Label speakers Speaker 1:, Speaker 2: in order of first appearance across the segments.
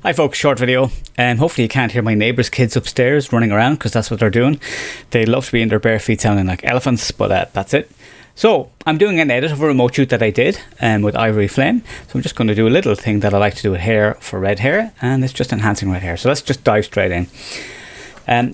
Speaker 1: Hi folks, short video. Hopefully you can't hear my neighbour's kids upstairs running around because that's what they're doing. They love to be in their bare feet sounding like elephants, but that's it. So I'm doing an edit of a remote shoot that I did with Ivory Flame. So I'm just going to do a little thing that I like to do with hair for red hair, and it's just enhancing red hair. So let's just dive straight in.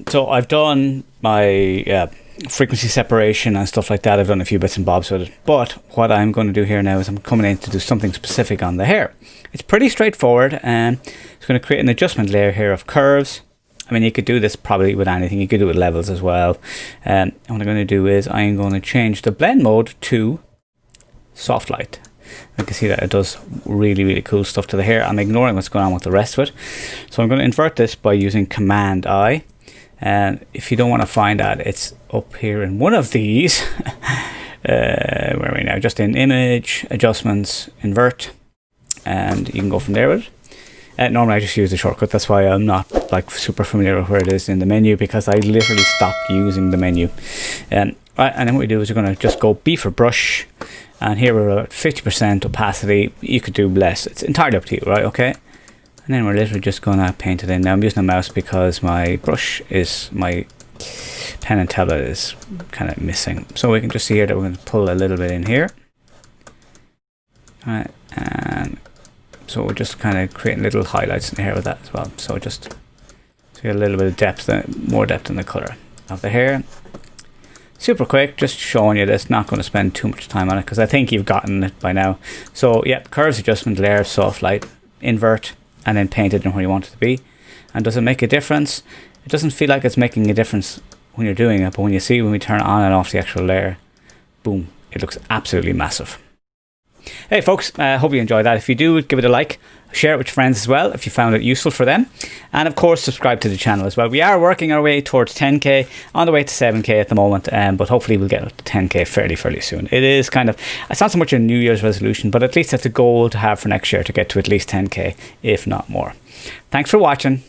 Speaker 1: So I've done my frequency separation and stuff like that. I've done a few bits and bobs with it. But what I'm going to do here now is I'm coming in to do something specific on the hair. It's pretty straightforward, and it's going to create an adjustment layer here of curves. I mean, you could do this probably with anything. You could do it with levels as well. And what I'm going to do is I'm going to change the blend mode to soft light. You can see that it does really cool stuff to the hair. I'm ignoring what's going on with the rest of it. So I'm going to invert this by using Command I. And if you don't want to find that, it's up here in one of these. Where are we now? Just in Image, Adjustments, Invert. And you can go from there with it. Normally I just use the shortcut. That's why I'm not like super familiar with where it is in the menu, because I literally stopped using the menu. Right, and then what we do is we're going to just go B for brush. And here we're at 50% opacity. You could do less. It's entirely up to you, right? Okay. And then we're literally just going to paint it in. Now I'm using a mouse because my brush is, my pen and tablet is kind of missing. So we can just see here that we're going to pull a little bit in here. All right, and so we're just kind of creating little highlights in the hair with that as well. So just to get a little bit of depth, more depth in the color of the hair. Super quick, just showing you this. Not going to spend too much time on it because I think you've gotten it by now. So yeah, curves, adjustment, layer, soft light, invert, and then paint it in where you want it to be. And does it make a difference? It doesn't feel like it's making a difference when you're doing it, but when you see, when we turn on and off the actual layer, boom, it looks absolutely massive. Hey folks, I hope you enjoyed that. If you do, give it a like, share it with your friends as well if you found it useful for them, and of course subscribe to the channel as well. We are working our way towards 10k, on the way to 7k at the moment, but hopefully we'll get up to 10k fairly soon. It is kind of, it's not so much a New Year's resolution, but at least that's a goal to have for next year, to get to at least 10k, if not more. Thanks for watching.